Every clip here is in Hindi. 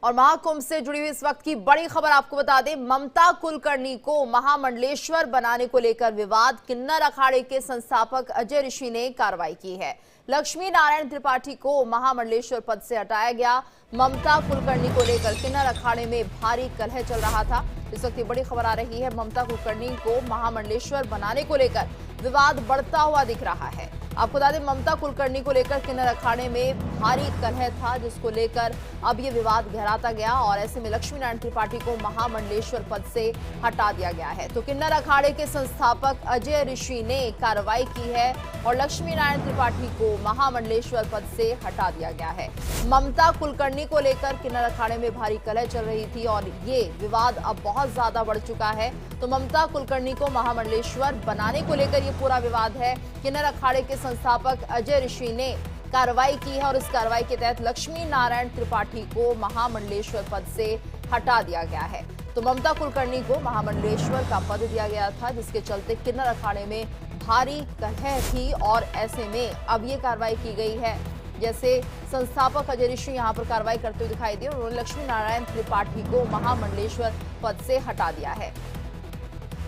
और महाकुंभ से जुड़ी हुई इस वक्त की बड़ी खबर आपको बता दें, ममता कुलकर्णी को महामंडलेश्वर बनाने को लेकर विवाद। किन्नर अखाड़े के संस्थापक अजय ऋषि ने कार्रवाई की है। लक्ष्मी नारायण त्रिपाठी को महामंडलेश्वर पद से हटाया गया। ममता कुलकर्णी को लेकर किन्नर अखाड़े में भारी कलह चल रहा था। इस वक्त की बड़ी खबर आ रही है, ममता कुलकर्णी को महामंडलेश्वर बनाने को लेकर विवाद बढ़ता हुआ दिख रहा है। आपको बता दें, ममता कुलकर्णी को लेकर किन्नर अखाड़े में भारी कलह था, जिसको लेकर अब ये विवाद गहराता गया और ऐसे में लक्ष्मी नारायण त्रिपाठी को महामंडलेश्वर पद से हटा दिया गया है। तो किन्नर अखाड़े के संस्थापक अजय ऋषि ने कार्रवाई की है और लक्ष्मी नारायण त्रिपाठी को महामंडलेश्वर पद से हटा दिया गया है। ममता कुलकर्णी को लेकर किन्नर अखाड़े में भारी कलह चल रही थी और ये विवाद अब बहुत ज्यादा बढ़ चुका है। तो ममता कुलकर्णी को महामंडलेश्वर बनाने को लेकर ये पूरा विवाद है। किन्नर अखाड़े के संस्थापक अजय ऋषि ने कार्रवाई की है और इस कार्रवाई के तहत लक्ष्मी नारायण त्रिपाठी को महामंडलेश्वर पद से हटा दिया गया है। तो ममता कुलकर्णी को महामंडलेश्वर का पद दिया गया था, जिसके चलते किन्नर अखाड़े में भारी कलह थी और ऐसे में अब ये कार्रवाई की गई है। जैसे संस्थापक अजय ऋषि यहाँ पर कार्रवाई करते हुए दिखाई दिए, उन्होंने लक्ष्मी नारायण त्रिपाठी को महामंडलेश्वर पद से हटा दिया है।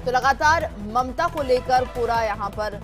तो लगातार ममता को लेकर पूरा यहाँ पर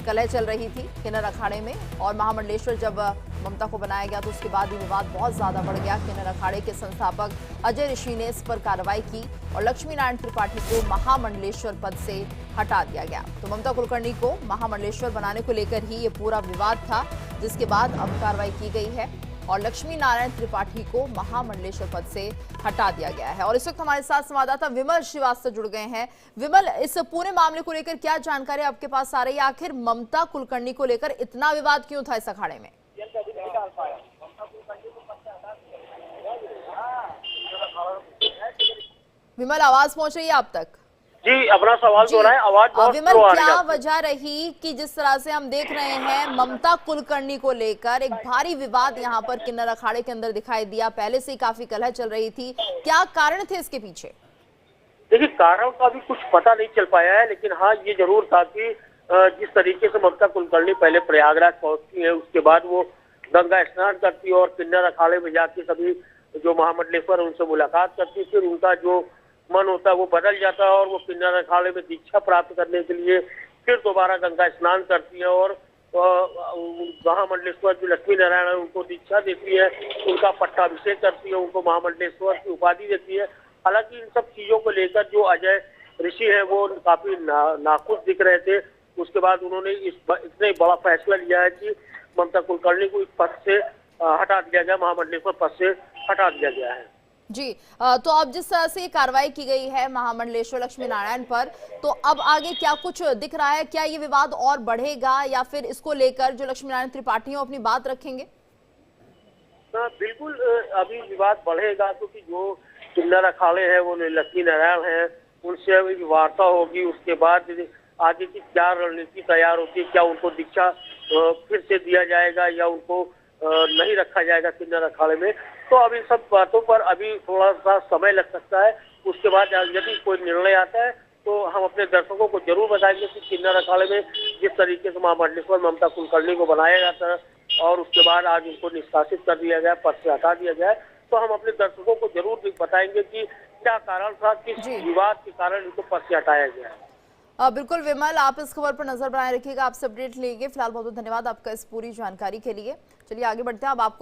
कलह चल रही थी किन्नर अखाड़े में और महामंडलेश्वर जब ममता को बनाया गया तो उसके बाद ये विवाद बहुत ज्यादा बढ़ गया। किन्नर अखाड़े के संस्थापक अजय ऋषि ने इस पर कार्रवाई की और लक्ष्मी नारायण त्रिपाठी को महामंडलेश्वर पद से हटा दिया गया। तो ममता कुलकर्णी को महामंडलेश्वर बनाने को लेकर ही ये पूरा विवाद था, जिसके बाद अब कार्रवाई की गई है और लक्ष्मी नारायण त्रिपाठी को महामंडलेश्वर पद से हटा दिया गया है। और इस वक्त हमारे साथ संवाददाता विमल श्रीवास्तव जुड़ गए हैं। विमल, इस पूरे मामले को लेकर क्या जानकारी आपके पास आ रही है? आखिर ममता कुलकर्णी को लेकर इतना विवाद क्यों था इस अखाड़े में? विमल, आवाज पहुंच रही है आप तक? जी, अपना सवाल तो रहा है, आवाज बहुत विमल, क्या वजह रही कि जिस तरह से हम देख रहे हैं ममता कुलकर्णी को लेकर एक भारी विवाद यहाँ पर किन्नर अखाड़े के अंदर दिखाई दिया? पहले से ही काफी कलह चल रही थी, क्या कारण थे इसके पीछे? देखिए, कारण का भी कुछ पता नहीं चल पाया है, लेकिन हाँ ये जरूर था कि जिस तरीके से ममता कुलकर्णी पहले प्रयागराज पहुंचती है, उसके बाद वो गंगा स्नान करती है और किन्नर अखाड़े में जाके सभी जो महामंडलेश्वर उनसे मुलाकात करती है, फिर उनका जो मन होता है वो बदल जाता है और वो किन्नर अखाड़े में दीक्षा प्राप्त करने के लिए फिर दोबारा गंगा स्नान करती है और महामंडलेश्वर जो लक्ष्मी नारायण है उनको दीक्षा देती है, उनका पट्टाभिषेक करती है, उनको महामंडलेश्वर की उपाधि देती है। हालांकि इन सब चीजों को लेकर जो अजय ऋषि है वो काफी नाखुश दिख रहे थे। उसके बाद उन्होंने इतने बड़ा फैसला लिया है कि ममता कुलकर्णी को इस पद से हटा दिया गया, महामंडलेश्वर पद से हटा दिया गया है। जी, तो अब जिस तरह से कार्रवाई की गई है महामंडलेश्वर लक्ष्मी नारायण पर, तो अब आगे क्या कुछ दिख रहा है? क्या ये विवाद और बढ़ेगा या फिर इसको लेकर जो लक्ष्मी नारायण त्रिपाठी हैं अपनी बात रखेंगे? बिल्कुल, अभी विवाद बढ़ेगा क्योंकि जो किन्नर अखाड़े हैं वो लक्ष्मी नारायण हैं, उनसे अभी वार्ता होगी। उसके बाद आगे की क्या रणनीति तैयार होती है, क्या उनको दीक्षा फिर से दिया जाएगा या उनको नहीं रखा जाएगा किन्नर अखाड़े में, तो अभी सब बातों पर अभी थोड़ा सा समय लग सकता है। उसके बाद यदि कोई निर्णय आता है तो हम अपने दर्शकों को जरूर बताएंगे कि किन्नर अखाड़े में जिस तरीके से महामंडलेश्वर ममता कुलकर्णी को बनाया जाता है और उसके बाद आज उनको निष्कासित कर दिया गया, पद से हटा दिया गया, तो हम अपने दर्शकों को जरूर बताएंगे कि क्या कारण था, किस विवाद के कारण इनको पद से हटाया गया है। बिल्कुल विमल, आप इस खबर पर नजर बनाए रखिएगा, आपसे अपडेट लेंगे। फिलहाल बहुत बहुत धन्यवाद आपका इस पूरी जानकारी के लिए। चलिए आगे बढ़ते हैं। अब आपको